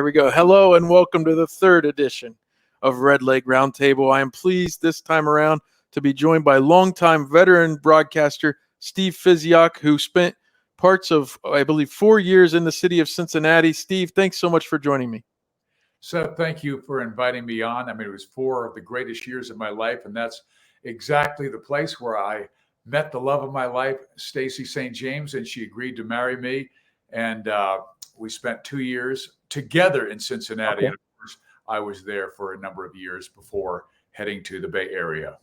we go. Hello and welcome to the third edition of Redleg Roundtable. I am pleased this time around to be joined by longtime veteran broadcaster Steve Physioc, who spent parts of, I believe, 4 years in the city of Cincinnati. Steve, thanks so much for joining me. Seth, thank you for inviting me on. I mean, it was 4 of the greatest years of my life, and that's exactly the place where I met the love of my life, Stacy St. James, and she agreed to marry me. And we spent 2 years together in Cincinnati. Okay. And of course, I was there for a number of years before heading to the Bay Area.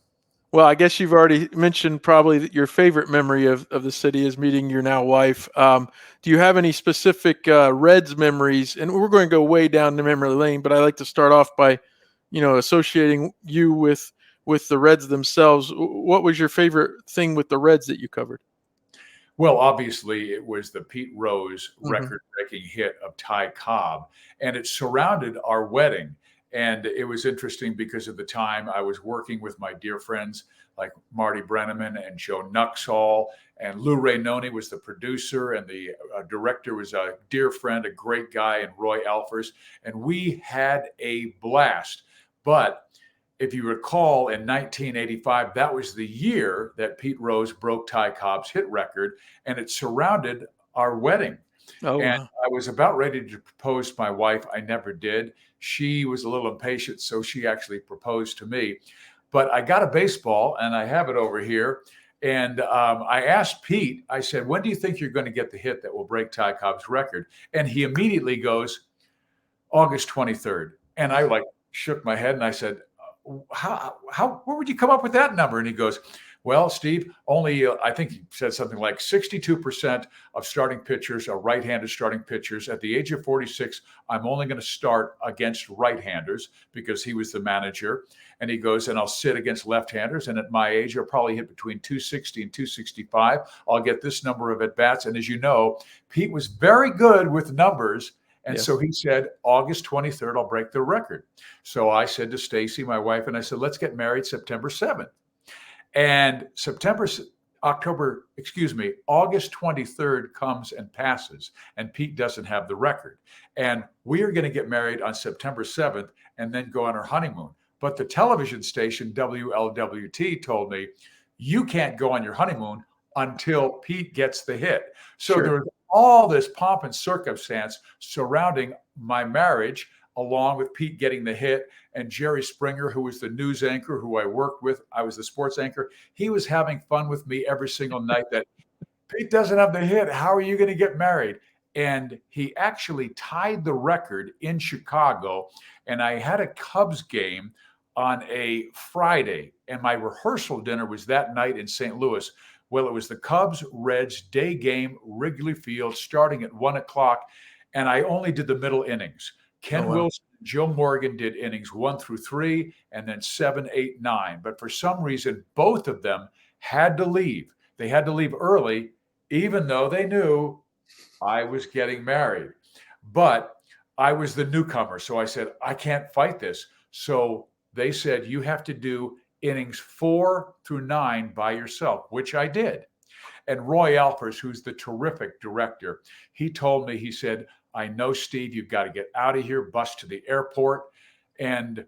Well, I guess you've already mentioned probably that your favorite memory of the city is meeting your now wife. Do you have any specific Reds memories? And we're going to go way down the memory lane, but I like to start off by, associating you with the Reds themselves. What was your favorite thing with the Reds that you covered? Well, obviously, it was the Pete Rose record-breaking hit of Ty Cobb, and it surrounded our wedding. And it was interesting because at the time I was working with my dear friends like Marty Brenneman and Joe Nuxhall, and Lou Rainoni was the producer, and the director was a dear friend, a great guy, and Roy Alfers. And we had a blast. But if you recall, in 1985, that was the year that Pete Rose broke Ty Cobb's hit record, and it surrounded our wedding. Oh, And wow. I was about ready to propose to my wife. I never did. She was a little impatient, so she actually proposed to me. But I got a baseball, and I have it over here. And I asked Pete, I said, when do you think you're going to get the hit that will break Ty Cobb's record? And he immediately goes, August 23rd. And I shook my head and I said, where would you come up with that number? And he goes, well, Steve, only I think he said something like 62% of starting pitchers are right-handed starting pitchers. At the age of 46, I'm only going to start against right-handers because he was the manager. And he goes, and I'll sit against left-handers. And at my age, I'll probably hit between 260 and 265. I'll get this number of at-bats. And as you know, Pete was very good with numbers. And Yes. So he said, August 23rd, I'll break the record. So I said to Stacy, my wife, and I said, let's get married September 7th. And August 23rd comes and passes, and Pete doesn't have the record. And we are going to get married on September 7th and then go on our honeymoon. But the television station, WLWT, told me, you can't go on your honeymoon until Pete gets the hit. So Sure. there was all this pomp and circumstance surrounding my marriage, along with Pete getting the hit, and Jerry Springer, who was the news anchor who I worked with. I was the sports anchor. He was having fun with me every single night that Pete doesn't have the hit. How are you going to get married? And he actually tied the record in Chicago. And I had a Cubs game on a Friday, and my rehearsal dinner was that night in St. Louis. Well, it was the Cubs-Reds day game, Wrigley Field, starting at 1:00, and I only did the middle innings. Ken Wilson and Joe Morgan did innings 1 through 3, and then 7, 8, 9. But for some reason, both of them had to leave. They had to leave early, even though they knew I was getting married. But I was the newcomer, so I said, I can't fight this. So they said, you have to do innings 4 through 9 by yourself, which I did. And Roy Alfers, who's the terrific director, he told me, he said, I know, Steve, you've got to get out of here, bus to the airport. And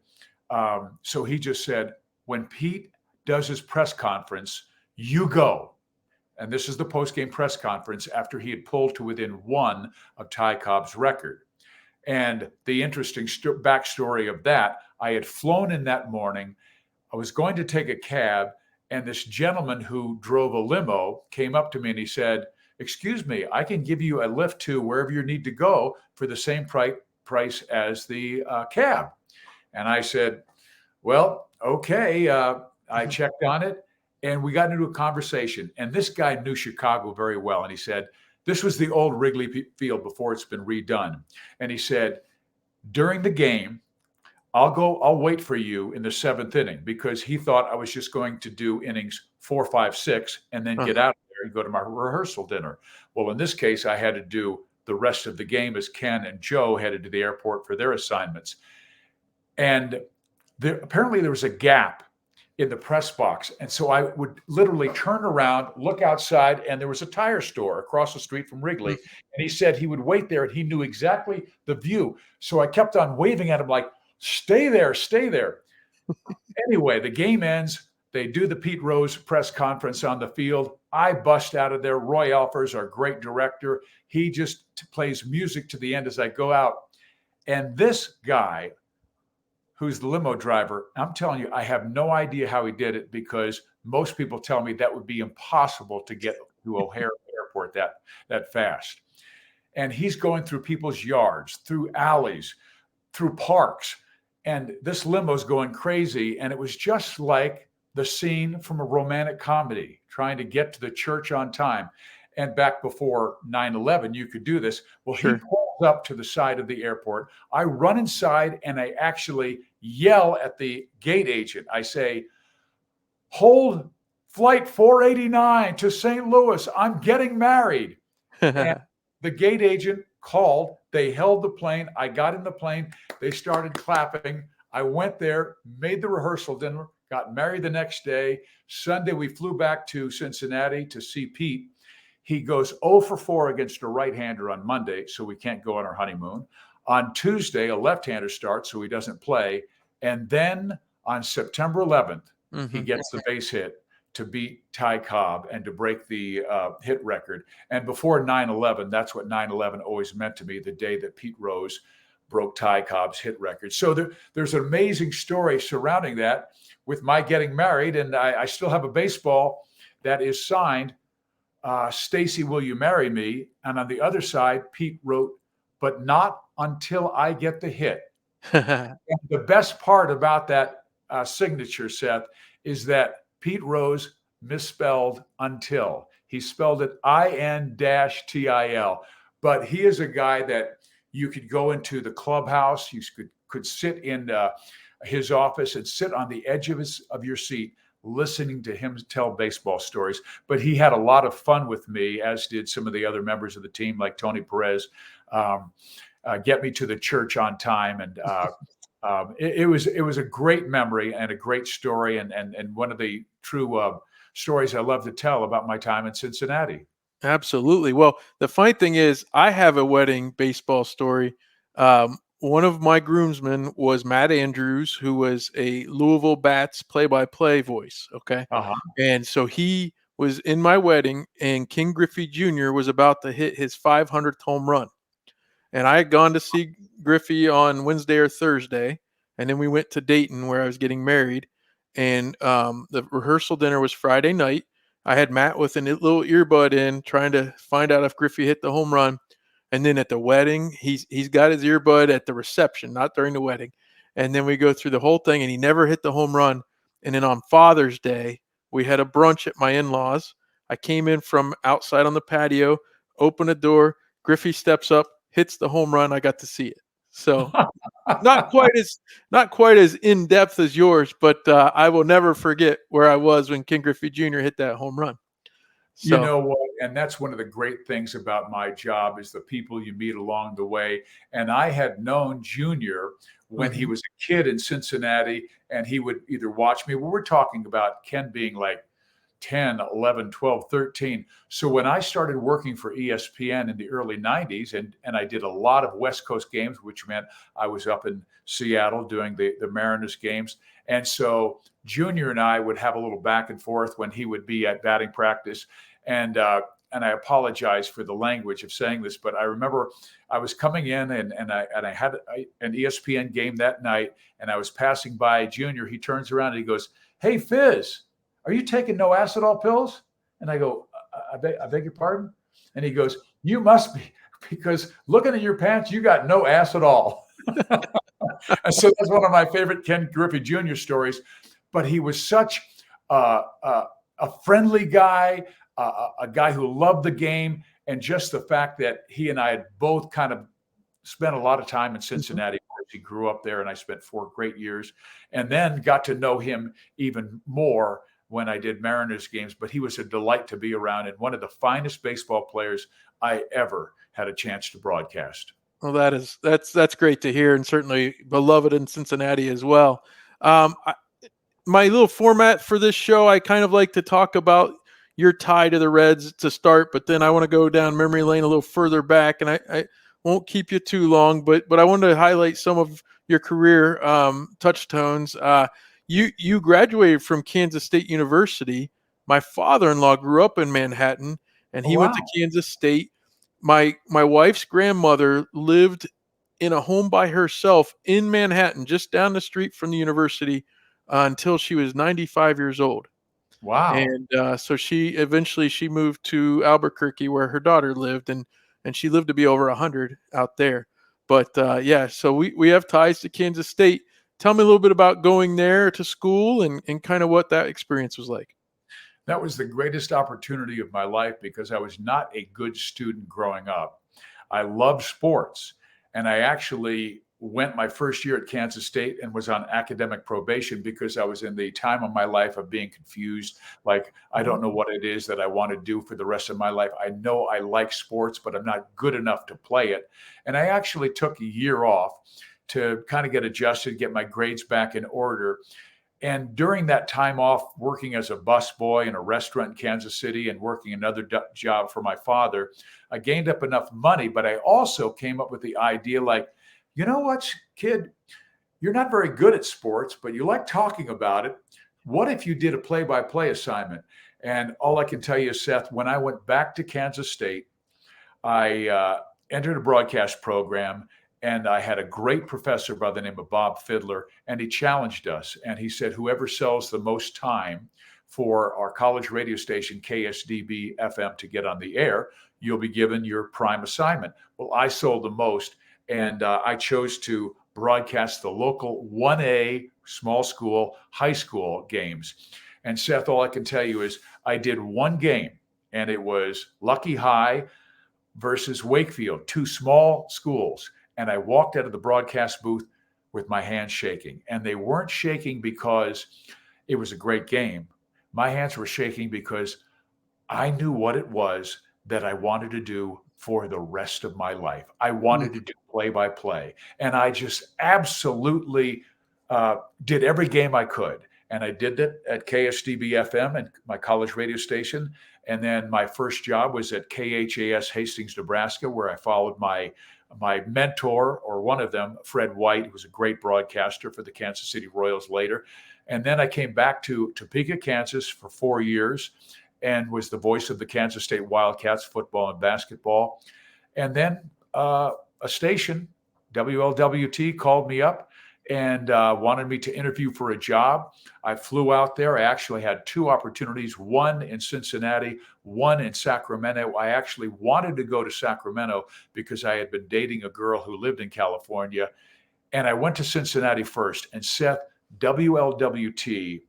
so he just said, when Pete does his press conference, you go. And this is the post-game press conference after he had pulled to within 1 of Ty Cobb's record. And the interesting backstory of that, I had flown in that morning. I was going to take a cab, and this gentleman who drove a limo came up to me and he said, excuse me, I can give you a lift to wherever you need to go for the same price as the cab. And I said, well, okay. I checked on it, and we got into a conversation. And this guy knew Chicago very well. And he said, this was the old Wrigley Field before it's been redone. And he said, during the game, I'll wait for you in the 7th inning, because he thought I was just going to do innings 4, 5, 6, and then get out of there and go to my rehearsal dinner. Well, in this case, I had to do the rest of the game as Ken and Joe headed to the airport for their assignments. And apparently there was a gap in the press box. And so I would literally turn around, look outside, and there was a tire store across the street from Wrigley. Mhm. And he said he would wait there and he knew exactly the view. So I kept on waving at him like, stay there, stay there. Anyway, the game ends. They do the Pete Rose press conference on the field. I bust out of there. Roy Alfers, our great director, he just plays music to the end as I go out. And this guy, who's the limo driver, I'm telling you, I have no idea how he did it, because most people tell me that would be impossible to get to O'Hare Airport that fast. And he's going through people's yards, through alleys, through parks, and this limo's going crazy. And it was just like the scene from a romantic comedy, trying to get to the church on time. And back before 9/11, you could do this. Well, he Sure. pulls up to the side of the airport. I run inside and I actually yell at the gate agent. I say, hold flight 489 to St. Louis. I'm getting married. And the gate agent called. They held the plane. I got in the plane. They started clapping. I went there, made the rehearsal dinner, got married the next day. Sunday, we flew back to Cincinnati to see Pete. He goes 0 for 4 against a right-hander on Monday, so we can't go on our honeymoon. On Tuesday, a left-hander starts, so he doesn't play. And then on September 11th, he gets the base hit to beat Ty Cobb and to break the hit record. And before 9/11, that's what 9/11 always meant to me, the day that Pete Rose broke Ty Cobb's hit record. So there's an amazing story surrounding that with my getting married. And I still have a baseball that is signed, Stacy, will you marry me? And on the other side, Pete wrote, but not until I get the hit. And the best part about that signature, Seth, is that Pete Rose misspelled until. He spelled it IN-TIL. But he is a guy that you could go into the clubhouse, you could sit in his office and sit on the edge of your seat listening to him tell baseball stories. But he had a lot of fun with me, as did some of the other members of the team, like Tony Perez, get me to the church on time. And it was a great memory and a great story, and one of the true stories I love to tell about my time in Cincinnati. Absolutely. Well, the funny thing is, I have a wedding baseball story. One of my groomsmen was Matt Andrews, who was a Louisville Bats play-by-play voice. Okay. Uh-huh. And so he was in my wedding, and King Griffey Jr. was about to hit his 500th home run. And I had gone to see Griffey on Wednesday or Thursday, and then we went to Dayton where I was getting married. And the rehearsal dinner was Friday night. I had Matt with a little earbud in, trying to find out if Griffey hit the home run. And then at the wedding, he's got his earbud at the reception, not during the wedding. And then we go through the whole thing, and he never hit the home run. And then on Father's Day, we had a brunch at my in-laws. I came in from outside on the patio, opened the door. Griffey steps up, hits the home run. I got to see it. So not quite as in depth as yours, but I will never forget where I was when King Griffey Jr. hit that home run. You So know what? And that's one of the great things about my job, is the people you meet along the way. And I had known Junior when he was a kid in Cincinnati, and he would either watch me. Well, we're talking about Ken being like 10, 11, 12, 13. So when I started working for ESPN in the early 90s, and I did a lot of West Coast games, which meant I was up in Seattle doing the Mariners games. And so Junior and I would have a little back and forth when he would be at batting practice. And I apologize for the language of saying this, but I remember I was coming in and I had an ESPN game that night, and I was passing by Junior. He turns around and he goes, "Hey, Fizz, are you taking no acetol pills?" And I go, I beg your pardon? And he goes, "You must be, because looking at your pants, you got no acetol." And so that's one of my favorite Ken Griffey Jr. stories. But he was such a friendly guy, a guy who loved the game, and just the fact that he and I had both kind of spent a lot of time in Cincinnati. He grew up there, and I spent 4 great years, and then got to know him even more when I did Mariners games. But he was a delight to be around, and one of the finest baseball players I ever had a chance to broadcast. well, that's great to hear, and certainly beloved in Cincinnati as well. I, my little format for this show, I kind of like to talk about your tie to the Reds to start, but then I want to go down memory lane a little further back, and I won't keep you too long, but I wanted to highlight some of your career touchstones. You graduated from Kansas State University. My father-in-law grew up in Manhattan, and Oh, he went to wow. Kansas State. My wife's grandmother lived in a home by herself in Manhattan, just down the street from the university, until she was 95 years old. Wow. And so she moved to Albuquerque where her daughter lived, and she lived to be over 100 out there. But yeah, so we have ties to Kansas State. Tell me a little bit about going there to school and kind of what that experience was like. That was the greatest opportunity of my life because I was not a good student growing up. I loved sports, and I actually went my first year at Kansas State and was on academic probation because I was in the time of my life of being confused. Like, I don't know what it is that I want to do for the rest of my life. I know I like sports, but I'm not good enough to play it. And I actually took a year off to kind of get adjusted, get my grades back in order. And during that time off, working as a busboy in a restaurant in Kansas City and working another job for my father, I gained up enough money. But I also came up with the idea like, you know what, kid, you're not very good at sports, but you like talking about it. What if you did a play by play assignment? And all I can tell you is, Seth, when I went back to Kansas State, I entered a broadcast program, and I had a great professor by the name of Bob Fiddler, and he challenged us. And he said, whoever sells the most time for our college radio station, KSDB FM, to get on the air, you'll be given your prime assignment. Well, I sold the most, and I chose to broadcast the local 1A small school, high school games. And Seth, all I can tell you is I did one game, and it was Lucky High versus Wakefield, two small schools. And I walked out of the broadcast booth with my hands shaking. And they weren't shaking because it was a great game. My hands were shaking because I knew what it was that I wanted to do for the rest of my life. I Mm. wanted to do play by play. And I just absolutely did every game I could. And I did that at KSDB FM and my college radio station. And then my first job was at KHAS Hastings, Nebraska, where I followed my mentor, or one of them, Fred White, who was a great broadcaster for the Kansas City Royals later. And then I came back to Topeka, Kansas for 4 years and was the voice of the Kansas State Wildcats football and basketball. And then a station, WLWT, called me up and wanted me to interview for a job. I flew out there. I actually had two opportunities, one in Cincinnati, one in Sacramento. I actually wanted to go to Sacramento because I had been dating a girl who lived in California. And I went to Cincinnati first. And Seth, WLWT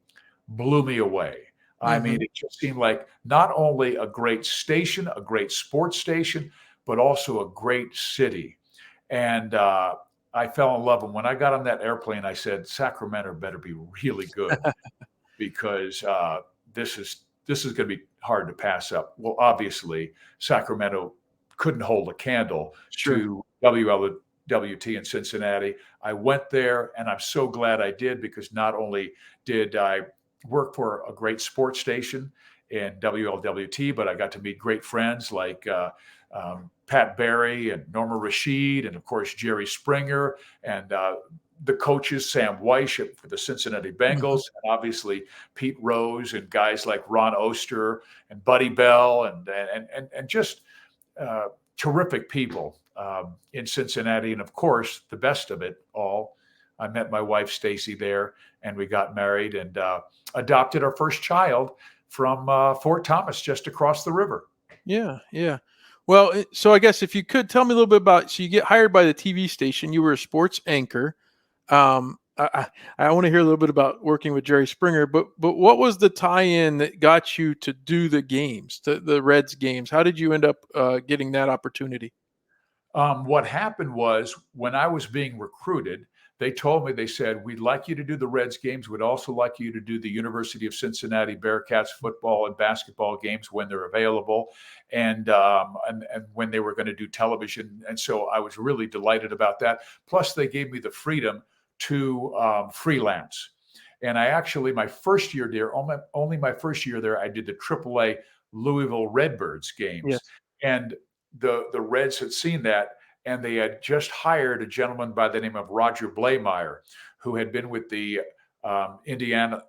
blew me away. I Mm-hmm. mean, it just seemed like not only a great station, a great sports station, but also a great city. And I fell in love. And when I got on that airplane, I said, Sacramento better be really good because this is going to be hard to pass up. Well, obviously, Sacramento couldn't hold a candle Sure. to WLWT in Cincinnati. I went there, and I'm so glad I did because not only did I work for a great sports station in WLWT, but I got to meet great friends like Pat Barry and Norma Rashid, and of course Jerry Springer, and the coaches, Sam Weish for the Cincinnati Mm-hmm. Bengals, and obviously Pete Rose and guys like Ron Oster and Buddy Bell, and just terrific people in Cincinnati. And of course, the best of it all, I met my wife Stacy there, and we got married and adopted our first child from Fort Thomas, just across the river. Yeah, yeah. Well, so I guess if you could tell me a little bit about, so you get hired by the TV station, you were a sports anchor. I want to hear a little bit about working with Jerry Springer, but what was the tie-in that got you to do the games, the Reds games? How did you end up getting that opportunity? What happened was when I was being recruited, they told me, they said, we'd like you to do the Reds games. We'd also like you to do the University of Cincinnati Bearcats football and basketball games when they're available, and when they were going to do television. And so I was really delighted about that. Plus, they gave me the freedom to freelance. And I actually, my first year there, only my first year there, I did the AAA Louisville Redbirds games. Yes. And the Reds had seen that, and they had just hired a gentleman by the name of Roger Blameyer, who had been with the Indiana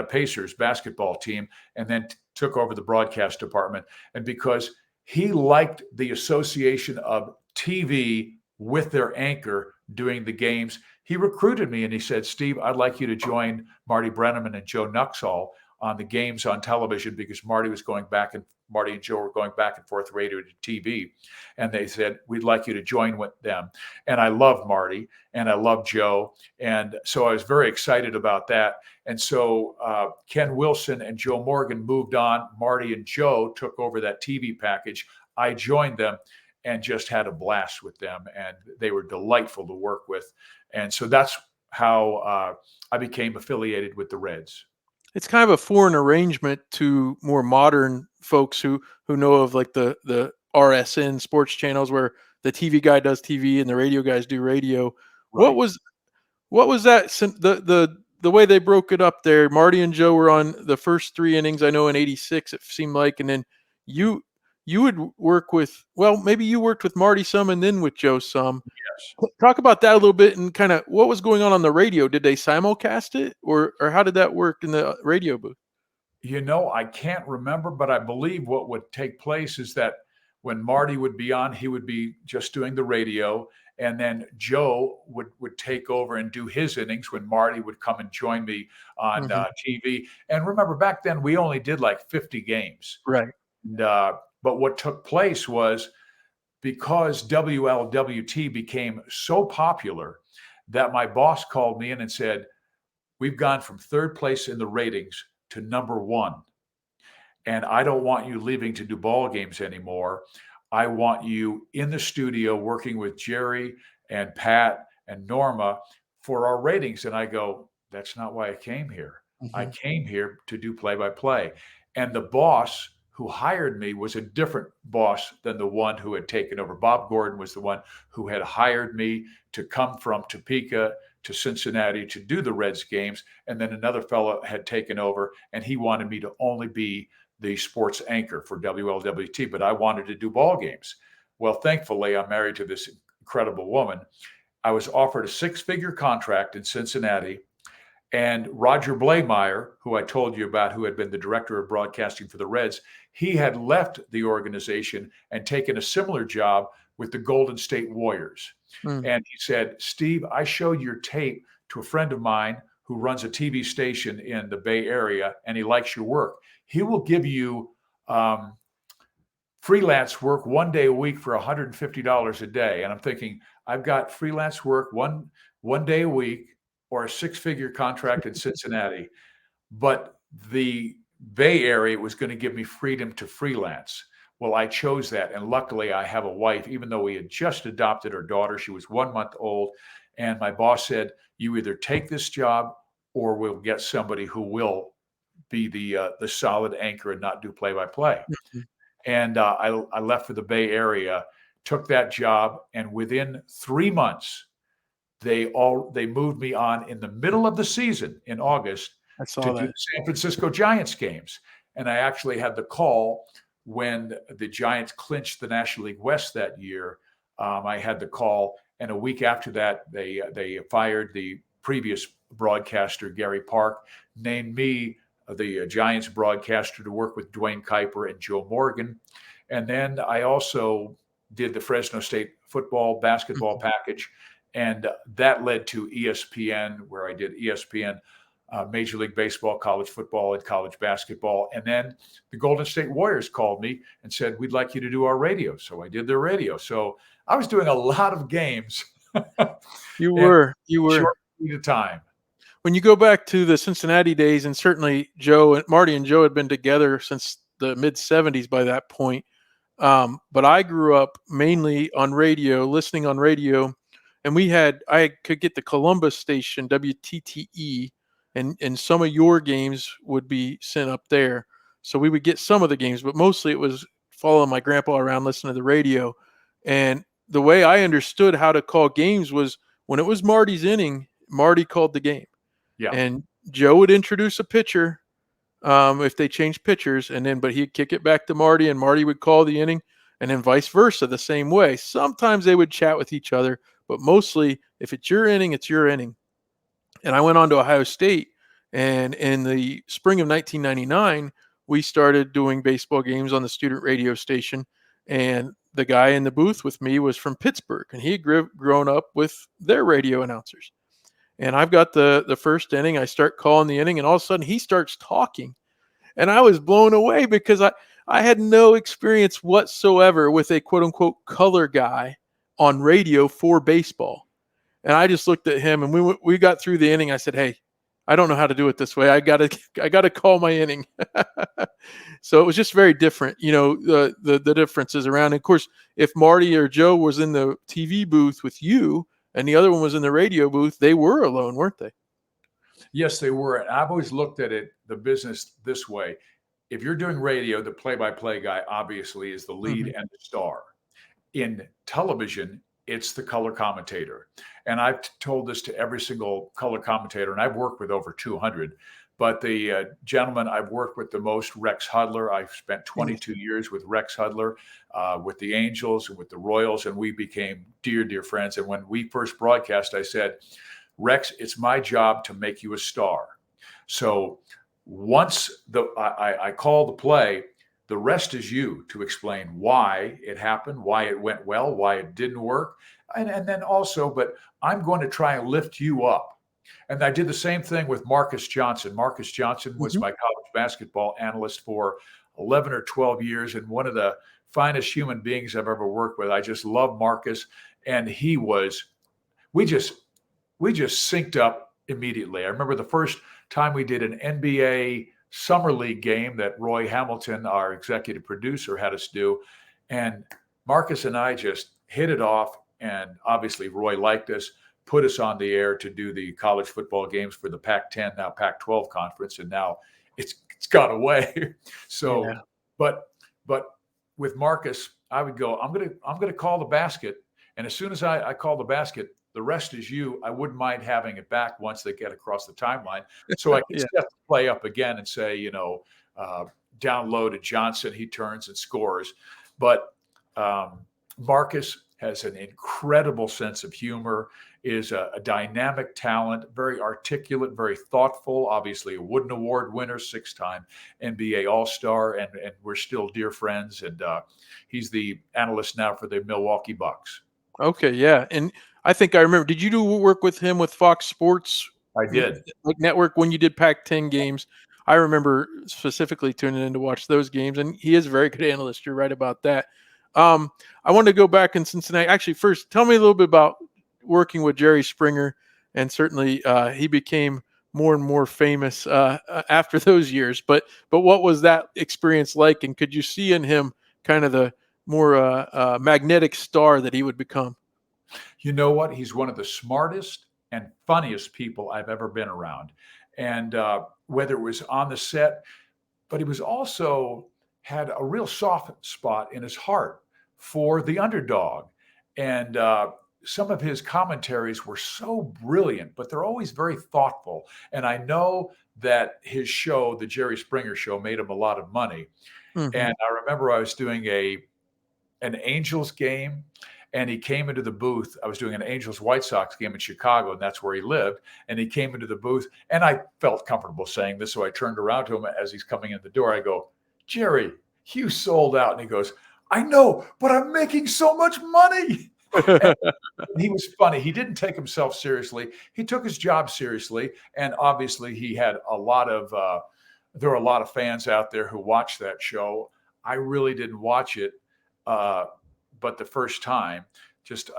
Pacers basketball team, and then took over the broadcast department. And because he liked the association of TV with their anchor doing the games, he recruited me and he said, Steve, I'd like you to join Marty Brenneman and Joe Nuxhall on the games on television, because Marty and Joe were going back and forth radio to TV. And they said, we'd like you to join with them. And I love Marty and I love Joe. And so I was very excited about that. And so Ken Wilson and Joe Morgan moved on. Marty and Joe took over that TV package. I joined them and just had a blast with them. And they were delightful to work with. And so that's how I became affiliated with the Reds. It's kind of a foreign arrangement to more modern folks who know of like the RSN sports channels, where the TV guy does TV and the radio guys do radio. Right. What was that? The way they broke it up there? Marty and Joe were on the first 3 innings, I know, in '86 it seemed like, and then you would work with, well, maybe you worked with Marty some and then with Joe some. Yes. Talk about that a little bit and kind of what was going on the radio. Did they simulcast it, or how did that work in the radio booth? I can't remember, but I believe what would take place is that when Marty would be on, he would be just doing the radio, and then Joe would take over and do his innings when Marty would come and join me on TV. And remember, back then we only did like 50 games. Right. And, but what took place was, because WLWT became so popular, that my boss called me in and said, we've gone from 3rd place in the ratings to number 1. And I don't want you leaving to do ball games anymore. I want you in the studio working with Jerry and Pat and Norma for our ratings. And I go, that's not why I came here. I came here to do play-by-play. And the boss who hired me was a different boss than the one who had taken over. Bob Gordon was the one who had hired me to come from Topeka to Cincinnati to do the Reds games. And then another fellow had taken over, and he wanted me to only be the sports anchor for WLWT, but I wanted to do ball games. Well, thankfully, I'm married to this incredible woman. I was offered a 6-figure contract in Cincinnati. And Roger Blameyer, who I told you about, who had been the director of broadcasting for the Reds, he had left the organization and taken a similar job with the Golden State Warriors. And he said, Steve, I showed your tape to a friend of mine who runs a TV station in the Bay Area, and he likes your work. He will give you freelance work 1 day a week for $150 a day. And I'm thinking, I've got freelance work one day a week, or a 6-figure contract in Cincinnati, but the Bay Area was going to give me freedom to freelance. Well, I chose that. And luckily I have a wife, even though we had just adopted our daughter. She was 1 month old. And my boss said, you either take this job or we'll get somebody who will be the solid anchor and not do play-by-play. And I left for the Bay Area, took that job. And within 3 months, they moved me on in the middle of the season in August to do the San Francisco Giants games. And I actually had the call when the Giants clinched the National League West that year. I had the call, and a week after that, they fired the previous broadcaster, Gary Park, named me the Giants broadcaster to work with Dwayne Kuiper and Joe Morgan. And then I also did the Fresno State football, basketball package. And that led to ESPN, where I did ESPN, Major League Baseball, college football, and college basketball. And then the Golden State Warriors called me and said, we'd like you to do our radio. So I did their radio. So I was doing a lot of games. You were. Short period of time. When you go back to the Cincinnati days, and certainly Marty and Joe had been together since the mid-'70s by that point. But I grew up mainly on radio, listening on radio. And I could get the Columbus station, WTTE, and some of your games would be sent up there. So we would get some of the games, but mostly it was following my grandpa around, listening to the radio. And the way I understood how to call games was when it was Marty's inning, Marty called the game. Yeah. And Joe would introduce a pitcher if they changed pitchers, but he'd kick it back to Marty, and Marty would call the inning, and then vice versa the same way. Sometimes they would chat with each other, but mostly if it's your inning, it's your inning. And I went on to Ohio State, and in the spring of 1999, we started doing baseball games on the student radio station, and the guy in the booth with me was from Pittsburgh, and he had grown up with their radio announcers. And I've got the first inning. I start calling the inning, and all of a sudden he starts talking. And I was blown away because I had no experience whatsoever with a quote unquote color guy on radio for baseball. And I just looked at him, and we got through the inning. I said, "Hey, I don't know how to do it this way. I gotta call my inning." So it was just very different, the differences around. And of course, if Marty or Joe was in the TV booth with you, and the other one was in the radio booth, they were alone, weren't they? Yes, they were. And I've always looked at the business this way. If you're doing radio, the play-by-play guy obviously is the lead Mm-hmm. and the star. In television, it's the color commentator. And I've told this to every single color commentator, and I've worked with over 200. But the gentleman I've worked with the most, Rex Hudler, I've spent 22 years with Rex Hudler, with the Angels and with the Royals, and we became dear, dear friends. And when we first broadcast, I said, Rex, it's my job to make you a star. So once I call the play, the rest is you to explain why it happened, why it went well, why it didn't work. And then also, but I'm going to try and lift you up. And I did the same thing with Marcus Johnson. Marcus Johnson was my college basketball analyst for 11 or 12 years and one of the finest human beings I've ever worked with. I just love Marcus. And we just synced up immediately. I remember the first time we did an NBA Summer League game that Roy Hamilton, our executive producer, had us do. And Marcus and I just hit it off. And obviously Roy liked us, put us on the air to do the college football games for the Pac-10, now Pac-12 conference. And now it's gone away. So, Yeah. but with Marcus, I would go, I'm going to call the basket. And as soon as I call the basket, the rest is you. I wouldn't mind having it back once they get across the timeline. So I can Yeah. set the play up again and say, down low to Johnson, he turns and scores. But Marcus has an incredible sense of humor, is a dynamic talent, very articulate, very thoughtful, obviously a Wooden Award winner, 6-time NBA All-Star, and we're still dear friends. And he's the analyst now for the Milwaukee Bucks. Okay, yeah. And I think I remember, did you do work with him with Fox Sports I did. Network when you did Pac-10 games? I remember specifically tuning in to watch those games, and he is a very good analyst. You're right about that. I wanted to go back in Cincinnati. Actually, first, tell me a little bit about working with Jerry Springer, and certainly he became more and more famous after those years. But what was that experience like, and could you see in him kind of the more magnetic star that he would become? You know what? He's one of the smartest and funniest people I've ever been around. And whether it was on the set, but he was also had a real soft spot in his heart for the underdog. And some of his commentaries were so brilliant, but they're always very thoughtful. And I know that his show, the Jerry Springer Show, made him a lot of money. Mm-hmm. And I remember I was doing an Angels game, and he came into the booth. I was doing an Angels White Sox game in Chicago, and that's where he lived. And he came into the booth, and I felt comfortable saying this, so I turned around to him as he's coming in the door. I go, Jerry, you sold out. And he goes, I know, but I'm making so much money. And he was funny. He didn't take himself seriously. He took his job seriously, and obviously he had there were a lot of fans out there who watched that show. I really didn't watch it. But the first time,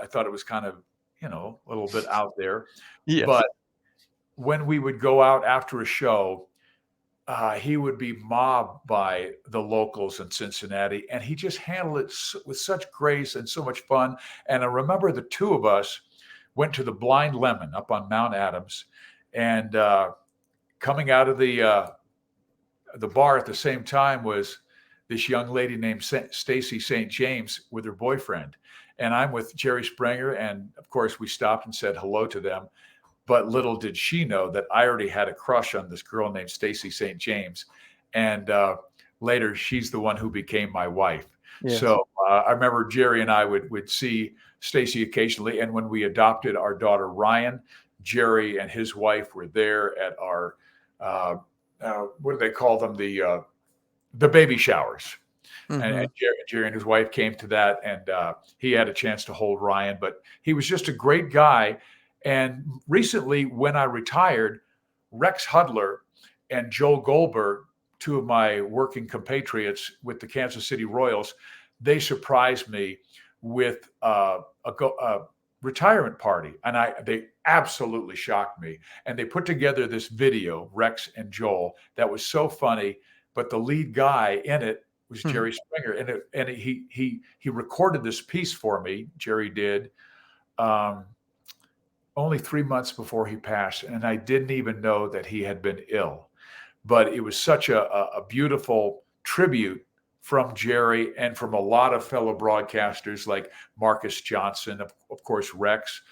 I thought it was kind of, a little bit out there. Yes. But when we would go out after a show, he would be mobbed by the locals in Cincinnati, and he just handled it with such grace and so much fun. And I remember the two of us went to the Blind Lemon up on Mount Adams, and coming out of the bar at the same time was this young lady named Stacy St. James with her boyfriend. And I'm with Jerry Springer. And of course, we stopped and said hello to them. But little did she know that I already had a crush on this girl named Stacy St. James. And later, she's the one who became my wife. Yes. So I remember Jerry and I would see Stacy occasionally. And when we adopted our daughter, Ryan, Jerry and his wife were there at our, what do they call them? The baby showers. And Jerry and his wife came to that, and he had a chance to hold Ryan, but he was just a great guy. And recently, when I retired, Rex Hudler and Joel Goldberg, two of my working compatriots with the Kansas City Royals, they surprised me with a retirement party, and they absolutely shocked me. And they put together this video, Rex and Joel, that was so funny. But the lead guy in it was Jerry Springer, and he recorded this piece for me. Jerry did, only 3 months before he passed, and I didn't even know that he had been ill. But it was such a beautiful tribute from Jerry and from a lot of fellow broadcasters like Marcus Johnson, of course, Rex,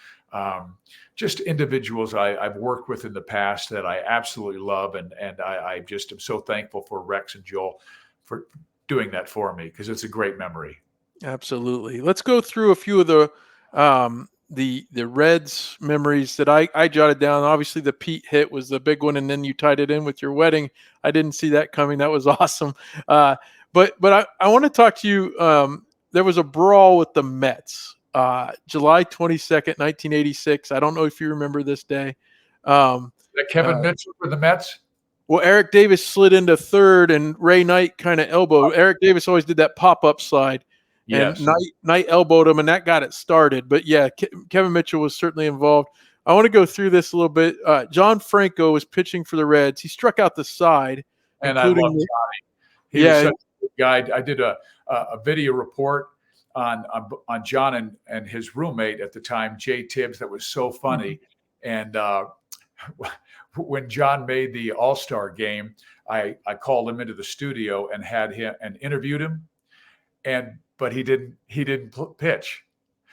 just individuals I've worked with in the past that I absolutely love. And I just am so thankful for Rex and Joel for doing that for me, because it's a great memory. Absolutely. Let's go through a few of the Reds memories that I jotted down. Obviously, the Pete hit was the big one, and then you tied it in with your wedding. I didn't see that coming. That was awesome. But I want to talk to you. There was a brawl with the Mets, July 22nd, 1986. I don't know if you remember this day. Kevin Mitchell for the Mets? Well, Eric Davis slid into third, and Ray Knight kind of elbowed. Eric Davis always did that pop-up slide. And Yes. Knight elbowed him, and that got it started. But, yeah, Kevin Mitchell was certainly involved. I want to go through this a little bit. John Franco was pitching for the Reds. He struck out the side. And I love Johnny. He was such a good guy. I did a video report on John and his roommate at the time, Jay Tibbs, that was so funny. And when John made the All-Star game, I called him into the studio and had him and interviewed him. But he didn't pitch.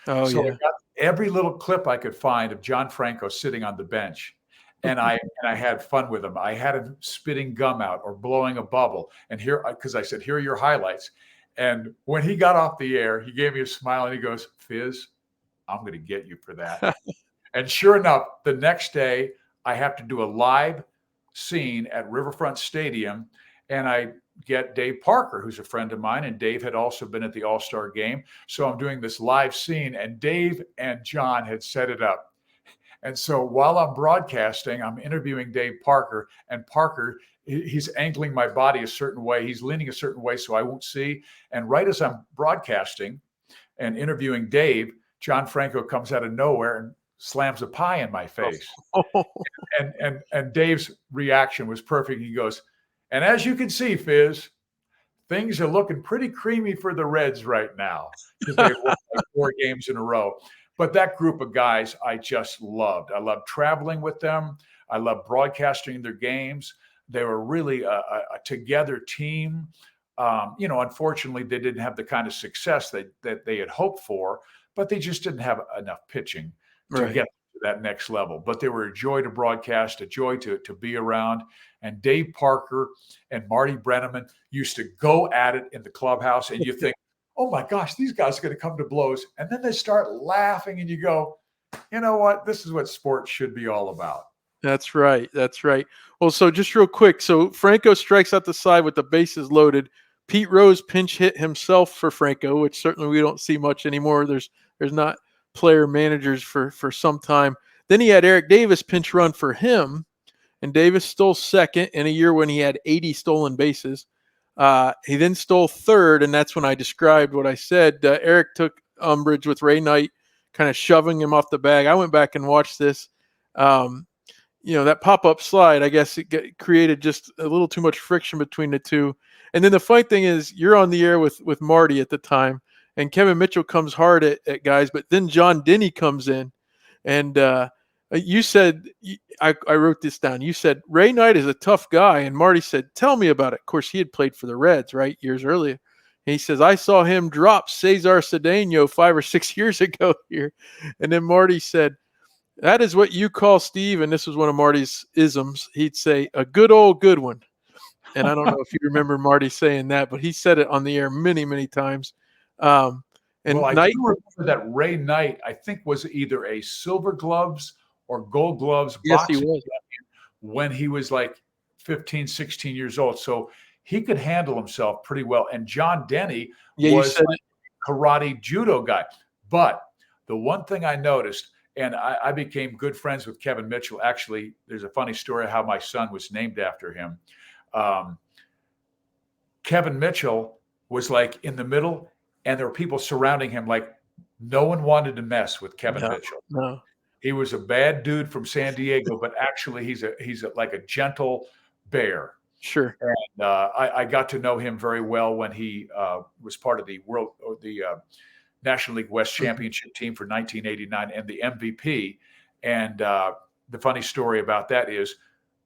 I got every little clip I could find of John Franco sitting on the bench, and I had fun with him. I had him spitting gum out or blowing a bubble, and because I said, "Here are your highlights." And when he got off the air, he gave me a smile and he goes, "Fizz, I'm going to get you for that." And sure enough, the next day I have to do a live scene at Riverfront Stadium, and I get Dave Parker, who's a friend of mine, and Dave had also been at the All-Star game. So I'm doing this live scene, and Dave and John had set it up. And so while I'm broadcasting, I'm interviewing Dave Parker, and Parker, he's angling my body a certain way. He's leaning a certain way so I won't see. And right as I'm broadcasting and interviewing Dave, John Franco comes out of nowhere and slams a pie in my face. And Dave's reaction was perfect. He goes, "And as you can see, Fizz, things are looking pretty creamy for the Reds right now," because they've won like 4 games in a row. But that group of guys, I just loved. I loved traveling with them. I loved broadcasting their games. They were really a together team. Unfortunately, they didn't have the kind of success that they had hoped for, but they just didn't have enough pitching to get to that next level. But they were a joy to broadcast, a joy to be around. And Dave Parker and Marty Brenneman used to go at it in the clubhouse, and you think, "Oh my gosh, these guys are going to come to blows." And then they start laughing, and you go, "You know what? This is what sports should be all about." That's right. That's right. Well, so just real quick. So Franco strikes out the side with the bases loaded. Pete Rose pinch hit himself for Franco, which certainly we don't see much anymore. There's not player managers for some time. Then he had Eric Davis pinch run for him, and Davis stole second in a year when he had 80 stolen bases. He then stole third, and that's when I described what I said. Eric took umbrage with Ray Knight kind of shoving him off the bag. I went back and watched this. That pop-up slide, I guess it created just a little too much friction between the two. And then the funny thing is, you're on the air with Marty at the time, and Kevin Mitchell comes hard at guys, but then John Denny comes in, and you said, I wrote this down. You said, "Ray Knight is a tough guy." And Marty said, "Tell me about it." Of course, he had played for the Reds, right, years earlier. And he says, "I saw him drop Cesar Cedeno 5 or 6 years ago here." And then Marty said, That is what you call Steve, and this was one of Marty's isms. He'd say, "A good old good one." And I don't know if you remember Marty saying that, but he said it on the air many, many times. Well, And I do Knight, remember that Ray Knight, I think, was either a Silver Gloves or Gold Gloves yes, he boxing was. when he was like 15, 16 years old. So he could handle himself pretty well. And John Denny Yeah, you was said like a karate judo guy. But the one thing I noticed, and I became good friends with Kevin Mitchell. Actually, there's a funny story how my son was named after him. Um, Kevin Mitchell was like in the middle, and there were people surrounding him. Like no one wanted to mess with Kevin no, Mitchell. no, He was a bad dude from San Diego, but actually he's like a gentle bear. sure. And I got to know him very well when he was part of the National League West Championship team for 1989 and the MVP. And the funny story about that is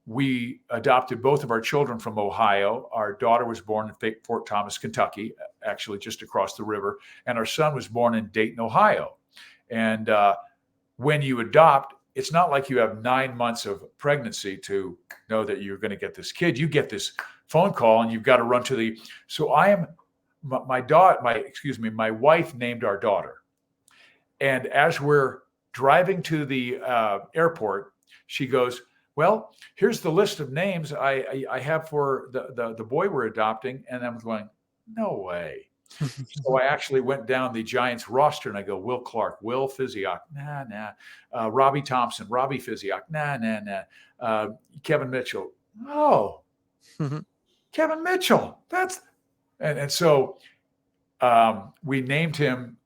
we adopted both of our children from Ohio. Our daughter was born in Fort Thomas, Kentucky, actually just across the river. And our son was born in Dayton, Ohio. And when you adopt, it's not like you have 9 months of pregnancy to know that you're going to get this kid. You get this phone call and you've got to run to the. So my wife named our daughter. And as we're driving to the airport, she goes, "Well, here's the list of names I have for the boy we're adopting." And I'm going, "No way." So I actually went down the Giants roster and I go, Will Clark, Will Physioc, nah. Robbie Thompson, Robbie Physioc, nah. Kevin Mitchell, oh, Kevin Mitchell, and so we named him,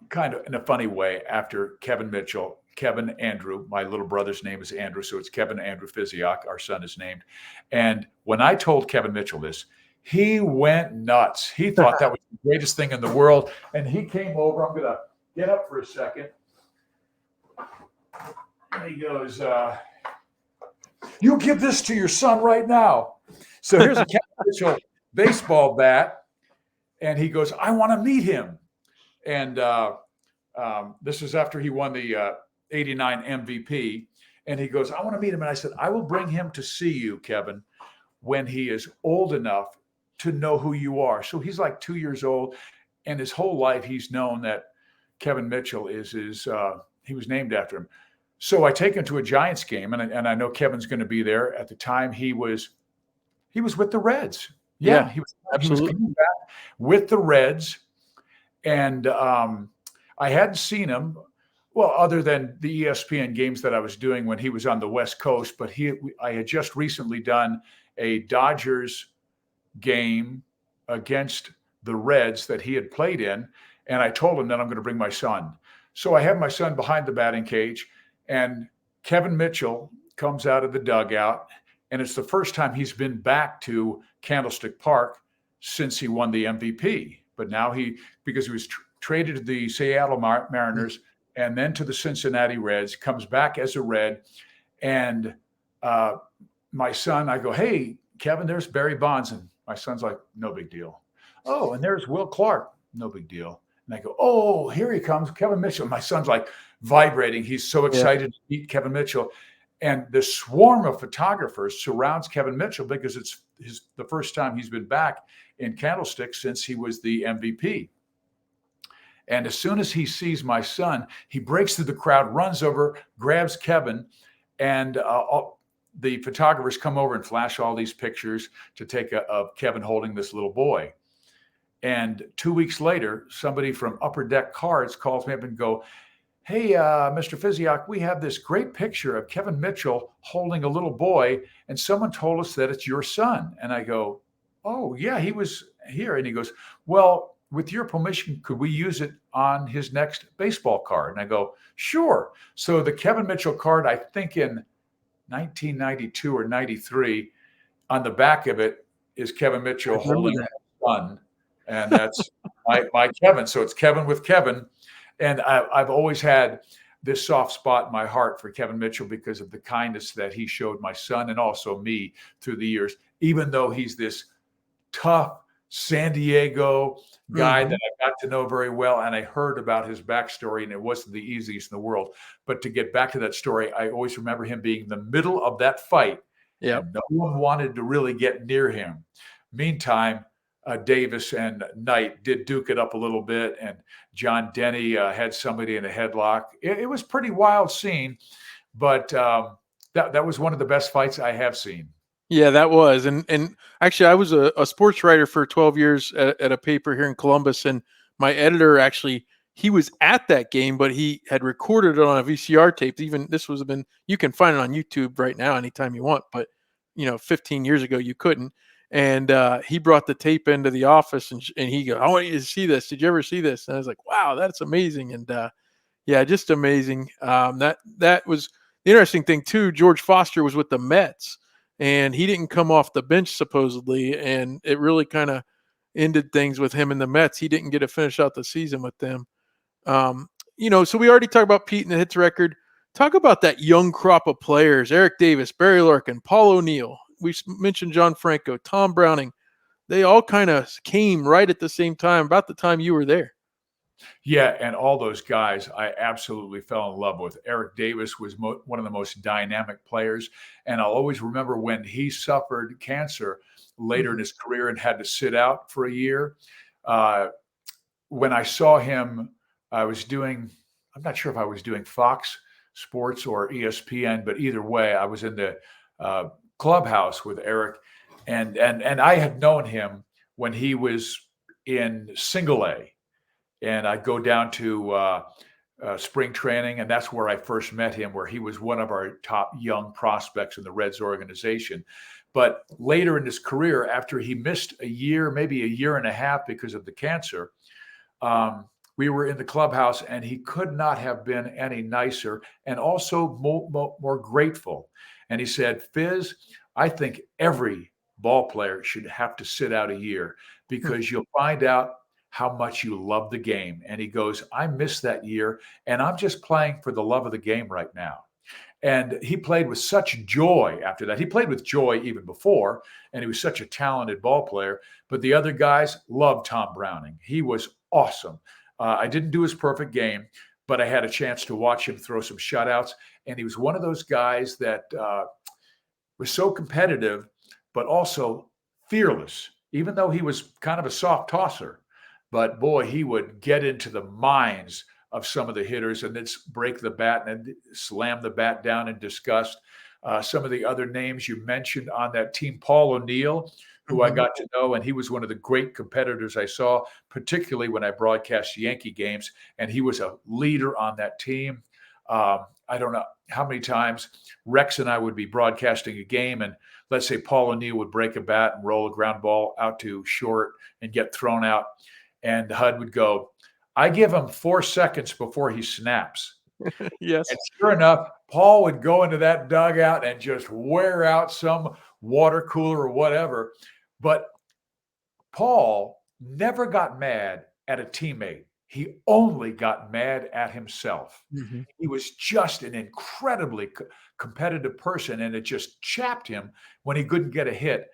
kind of in a funny way after Kevin Mitchell. Kevin Andrew, my little brother's name is Andrew, so it's Kevin Andrew Physioc, our son is named. And when I told Kevin Mitchell this, he went nuts. He thought that was the greatest thing in the world. And he came over. I'm going to get up for a second. And he goes, "You give this to your son right now." So here's a Kevin Mitchell baseball bat. And he goes, "I want to meet him." And this is after he won the 89 MVP. And he goes, "I want to meet him." And I said, "I will bring him to see you, Kevin, when he is old enough to know who you are." So he's like 2 years old, and his whole life he's known that Kevin Mitchell he was named after him. So I take him to a Giants game, and I know Kevin's going to be there. At the time, he was with the Reds. Yeah, he was absolutely. coming back with the Reds, and I hadn't seen him. Well, other than the ESPN games that I was doing when he was on the West Coast, but I had just recently done a Dodgers game against the Reds that he had played in. And I told him that I'm going to bring my son. So I have my son behind the batting cage, and Kevin Mitchell comes out of the dugout. And it's the first time he's been back to Candlestick Park since he won the MVP. But now because he was traded to the Seattle Mariners and then to the Cincinnati Reds, comes back as a Red. And my son, I go, "Hey, Kevin, there's Barry Bonds." And my son's like, "No big deal." "Oh, and there's Will Clark." "No big deal." And I go, "Oh, here he comes, Kevin Mitchell." My son's like vibrating. He's so excited to meet Kevin Mitchell. And the swarm of photographers surrounds Kevin Mitchell because it's the first time he's been back in Candlestick since he was the MVP. And as soon as he sees my son, he breaks through the crowd, runs over, grabs Kevin, and the photographers come over and flash all these pictures to take of Kevin holding this little boy. And 2 weeks later, somebody from Upper Deck Cards calls me up and go, "Hey, Mr. Physioc, we have this great picture of Kevin Mitchell holding a little boy, and someone told us that it's your son." And I go, "Oh, yeah, he was here." And he goes, "Well, with your permission, could we use it on his next baseball card?" And I go, "Sure." So the Kevin Mitchell card, I think in 1992 or 93, on the back of it is Kevin Mitchell holding his son. And that's my Kevin. So it's Kevin with Kevin. And I've always had this soft spot in my heart for Kevin Mitchell because of the kindness that he showed my son and also me through the years, even though he's this tough, San Diego guy Hmm. that I got to know very well, and I heard about his backstory, and it wasn't the easiest in the world. But to get back to that story, I always remember him being in the middle of that fight, Yep. and no one wanted to really get near him. Meantime, Davis and Knight did duke it up a little bit, and John Denny had somebody in a headlock. It was a pretty wild scene, but that was one of the best fights I have seen. Yeah, that was. And actually I was a sports writer for 12 years at a paper here in Columbus, and my editor actually, he was at that game, but he had recorded it on a VCR tape. Even this was been, you can find it on YouTube right now anytime you want, but 15 years ago you couldn't. And he brought the tape into the office, and he goes, "I want you to see this. Did you ever see this?" And I was like, "Wow, that's amazing." And yeah, just amazing. That was the interesting thing too. George Foster was with the Mets, and he didn't come off the bench supposedly, and it really kind of ended things with him and the Mets. He didn't get to finish out the season with them. So we already talked about Pete and the hits record. Talk about that young crop of players: Eric Davis, Barry Larkin, Paul O'Neill. We mentioned John Franco, Tom Browning. They all kind of came right at the same time, about the time you were there. Yeah, and all those guys I absolutely fell in love with. Eric Davis was one of the most dynamic players, and I'll always remember when he suffered cancer later in Mhm. his career and had to sit out for a year. Uh, when I saw him, I was doing, I'm not sure if I was doing Fox Sports or ESPN, but either way, I was in the uh, clubhouse with Eric, and I had known him when he was in Single A, and I'd go down to spring training, and that's where I first met him, where he was one of our top young prospects in the Reds organization. But later in his career, after he missed a year, maybe a year and a half because of the cancer, um, we were in the clubhouse, and he could not have been any nicer and also more grateful. And he said, "Fizz, I think every ball player should have to sit out a year because you'll find out how much you love the game." And he goes, "I missed that year, and I'm just playing for the love of the game right now." And he played with such joy after that. He played with joy even before, and he was such a talented ball player. But the other guys loved Tom Browning. He was awesome. I didn't do his perfect game, but I had a chance to watch him throw some shutouts. And he was one of those guys that was so competitive, but also fearless, even though he was kind of a soft tosser. But boy, he would get into the minds of some of the hitters and then break the bat and then slam the bat down in disgust. Some of the other names you mentioned on that team, Paul O'Neill, who I Mhm. got to know, and he was one of the great competitors I saw, particularly when I broadcast Yankee games, and he was a leader on that team. I don't know how many times Rex and I would be broadcasting a game, and let's say Paul O'Neill would break a bat and roll a ground ball out to short and get thrown out, and HUD would go, "I give him 4 seconds before he snaps." And Yes. sure enough, Paul would go into that dugout and just wear out some water cooler or whatever. But Paul never got mad at a teammate. He only got mad at himself. Mhm. He was just an incredibly competitive person, and it just chapped him when he couldn't get a hit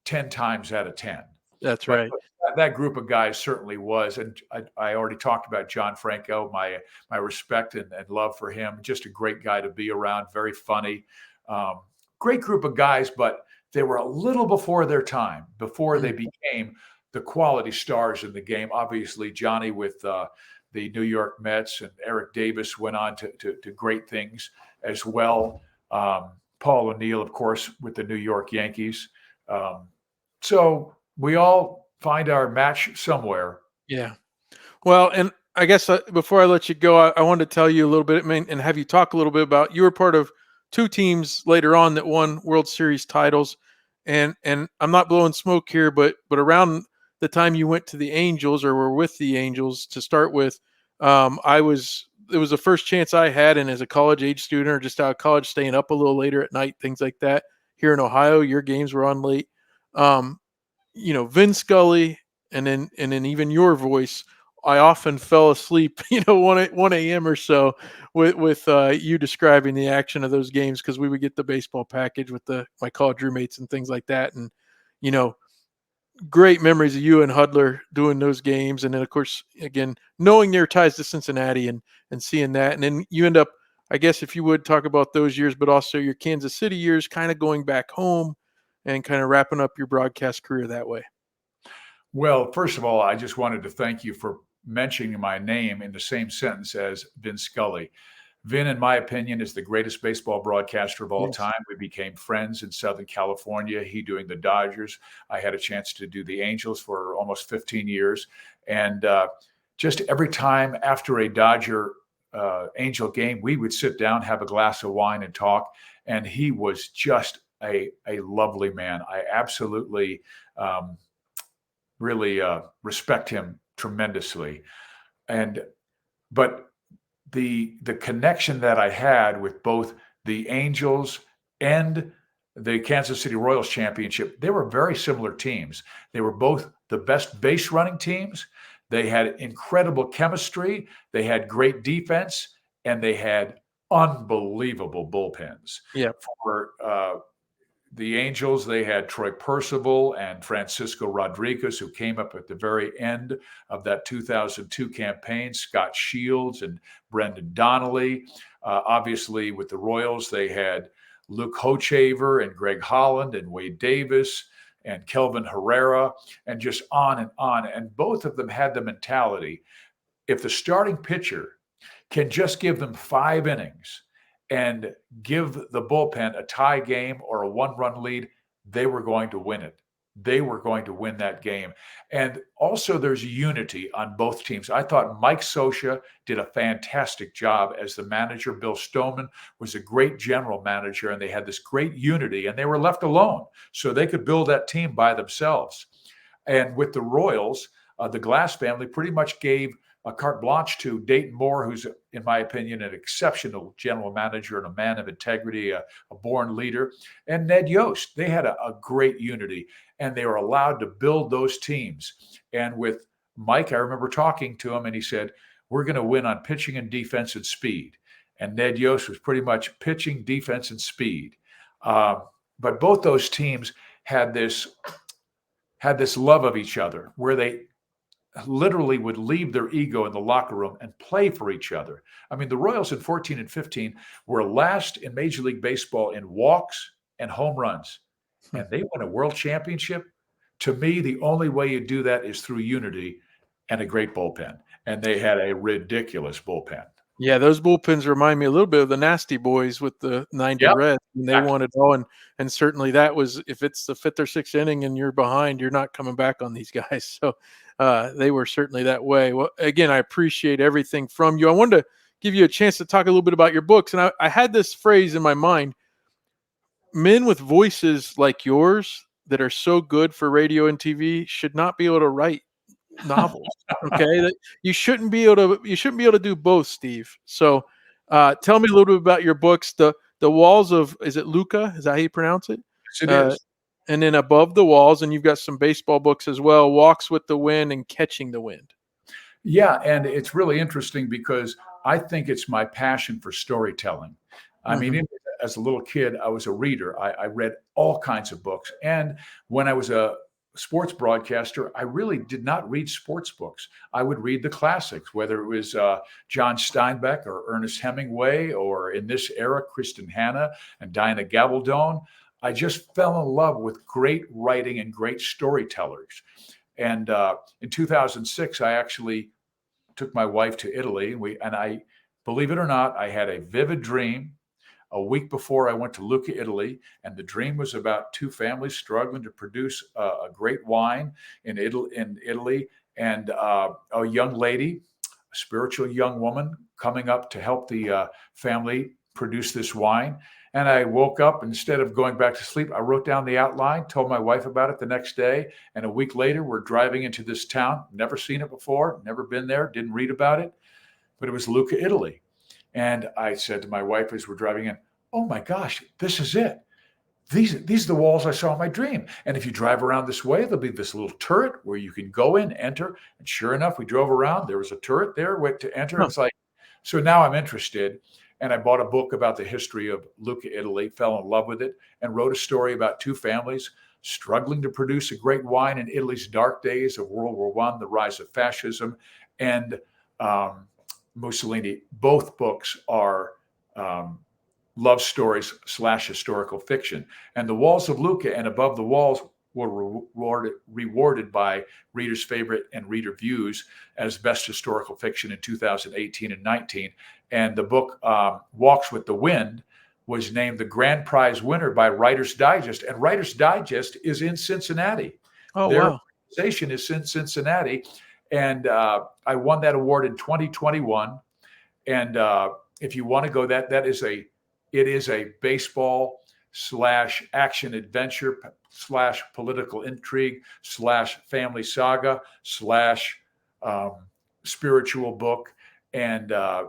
10 times out of 10. That's But right. that group of guys certainly was, and I already talked about John Franco, my respect and love for him. Just a great guy to be around, very funny. Um, Great group of guys, but they were a little before their time, before they Mm. became the quality stars in the game. Obviously, Johnny with the New York Mets, and Eric Davis went on to great things as well. Paul O'Neill, of course, with the New York Yankees. Um, so we all find our match somewhere. Yeah. Well, and I guess before I let you go, I wanted to tell you a little bit, and have you talk a little bit about, you were part of two teams later on that won World Series titles, and I'm not blowing smoke here, but around the time you went to the Angels or were with the Angels to start with, it was the first chance I had, and as a college age student or just out of college, staying up a little later at night, things like that. Here in Ohio, your games were on late. Um, Vin Scully, and then even your voice. I often fell asleep, 1 a.m. or so with you describing the action of those games, because we would get the baseball package with my college roommates and things like that, and you know great memories of you and Hudler doing those games, and then of course again knowing their ties to Cincinnati and seeing that, and then you end up, I guess, if you would talk about those years, but also your Kansas City years, kind of going back home and kind of wrapping up your broadcast career that way. Well, first of all, I just wanted to thank you for mentioning my name in the same sentence as Vin Scully. Vin, in my opinion, is the greatest baseball broadcaster of all Yes. time. We became friends in Southern California. He doing the Dodgers. I had a chance to do the Angels for almost 15 years. And just every time after a Dodger Angel game, we would sit down, have a glass of wine, and talk. And he was just a lovely man. I absolutely really respect him tremendously. And but the connection that I had with both the Angels and the Kansas City Royals championship, they were very similar teams. They were both the best base running teams. They had incredible chemistry. They had great defense, and they had unbelievable bullpens. Yeah. For the Angels, they had Troy Percival and Francisco Rodriguez, who came up at the very end of that 2002 campaign, Scott Shields and Brendan Donnelly. Obviously, with the Royals, they had Luke Hochaver and Greg Holland and Wade Davis and Kelvin Herrera, and just on and on. And both of them had the mentality, if the starting pitcher can just give them 5 innings and give the bullpen a tie game or a 1-run lead, they were going to win it. They were going to win that game. And also, there's unity on both teams. I thought Mike Scioscia did a fantastic job as the manager. Bill Stoneman was a great general manager, and they had this great unity, and they were left alone so they could build that team by themselves. And with the Royals, the Glass family pretty much gave a carte blanche to Dayton Moore, who's, in my opinion, an exceptional general manager and a man of integrity, a born leader, and Ned Yost. They had a great unity, and they were allowed to build those teams. And with Mike, I remember talking to him, and he said, we're going to win on pitching and defense and speed. And Ned Yost was pretty much pitching, defense, and speed. But both those teams had this love of each other, where they literally would leave their ego in the locker room and play for each other. I mean, the Royals in 14 and 15 were last in Major League Baseball in walks and home runs, and they won a world championship. To me, the only way you do that is through unity and a great bullpen, and they had a ridiculous bullpen. Yeah, those bullpens remind me a little bit of the Nasty Boys with the 90 Yep, Reds when they exactly. won it all. And certainly that was, if it's the 5th or 6th inning and you're behind, you're not coming back on these guys. So they were certainly that way. Well, again, I appreciate everything from you. I wanted to give you a chance to talk a little bit about your books. And I had this phrase in my mind: men with voices like yours that are so good for radio and TV should not be able to write novels. Okay, that you shouldn't be able to do both, Steve. So tell me a little bit about your books. The Walls of, is it Luca? Is that how you pronounce it? Yes, it Uh, is. and then Above the Walls, and you've got some baseball books as well: Walks with the Wind and Catching the Wind. Yeah, and it's really interesting because I think it's my passion for storytelling. I mean, Mm-hmm. as a little kid, I was a reader. I read all kinds of books. And when I was a sports broadcaster, I really did not read sports books. I would read the classics, whether it was John Steinbeck or Ernest Hemingway, or in this era, Kristen Hanna and Diana Gabaldon. I just fell in love with great writing and great storytellers. And in 2006, I actually took my wife to Italy, and I, believe it or not, I had a vivid dream a week before I went to Lucca, Italy, and the dream was about 2 families struggling to produce a great wine in Italy, and a young lady, a spiritual young woman, coming up to help the family produce this wine. And I woke up, instead of going back to sleep, I wrote down the outline, told my wife about it the next day. And a week later, we're driving into this town, never seen it before, never been there, didn't read about it, but it was Lucca, Italy. And I said to my wife as we're driving in, oh my gosh, this is it. These are the walls I saw in my dream. And if you drive around this way, there'll be this little turret where you can go in, enter. And sure enough, we drove around. There was a turret there to enter. Huh. It's like, so now I'm interested. And I bought a book about the history of Lucca, Italy, fell in love with it, and wrote a story about 2 families struggling to produce a great wine in Italy's dark days of World War I, the rise of fascism, and Mussolini. Both books are love stories / historical fiction. And The Walls of Lucca and Above the Walls were rewarded by Reader's Favorite and Reader Views as best historical fiction in 2018 and 19. And the book Walks with the Wind was named the grand prize winner by Writer's Digest. And Writer's Digest is in Cincinnati. Oh, Their wow. organization is in Cincinnati. And I won that award in 2021. And if you want to go, it is a baseball / action adventure / political intrigue / family saga / spiritual book. And I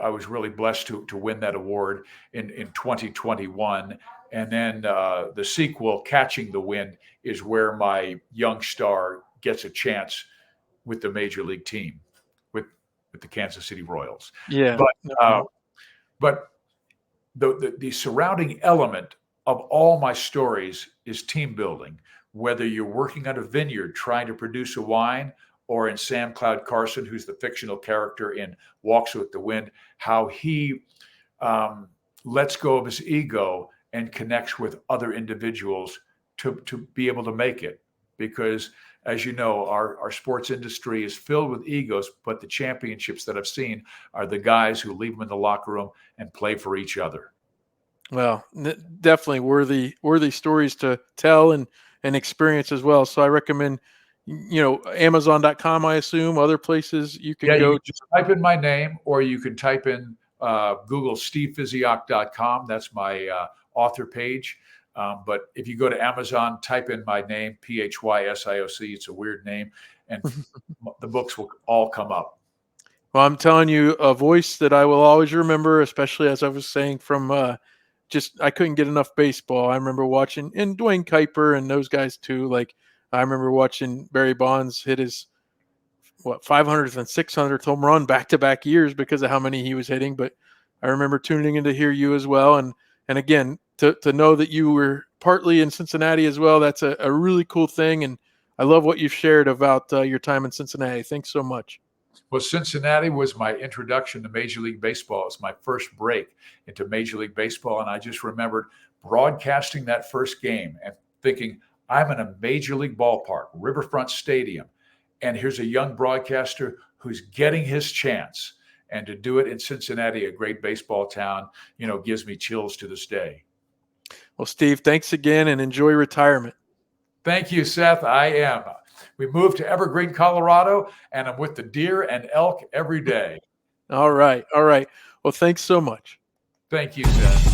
was really blessed to win that award in 2021. And then the sequel, Catching the Wind, is where my young star gets a chance with the major league team, with the Kansas City Royals. Yeah. But the surrounding element of all my stories is team building. Whether you're working on a vineyard trying to produce a wine, or in Sam Cloud Carson, who's the fictional character in Walks with the Wind, how he lets go of his ego and connects with other individuals to be able to make it. Because, as you know, our sports industry is filled with egos, but the championships that I've seen are the guys who leave them in the locker room and play for each other. Well, definitely worthy stories to tell and experience as well. So I recommend, Amazon.com, I assume, other places you can go. You can just type in my name, or you can type in Google StevePhysioc.com. That's my author page. But if you go to Amazon, type in my name, Physioc. It's a weird name, and the books will all come up. Well, I'm telling you, a voice that I will always remember, especially as I was saying from I couldn't get enough baseball. I remember watching, and Dwayne Kuiper and those guys too. Like, I remember watching Barry Bonds hit his 500th and 600th home run back-to-back years because of how many he was hitting. But I remember tuning in to hear you as well, and again, to know that you were partly in Cincinnati as well. That's a really cool thing, and I love what you've shared about your time in Cincinnati. Thanks so much. Well, Cincinnati was my introduction to Major League Baseball. It was my first break into Major League Baseball, and I just remembered broadcasting that first game and thinking, I'm in a Major League ballpark, Riverfront Stadium, and here's a young broadcaster who's getting his chance. And to do it in Cincinnati, a great baseball town, gives me chills to this day. Well, Steve, thanks again, and enjoy retirement. Thank you, Seth. I am. We moved to Evergreen, Colorado, and I'm with the deer and elk every day. All right. Well, thanks so much. Thank you, Seth.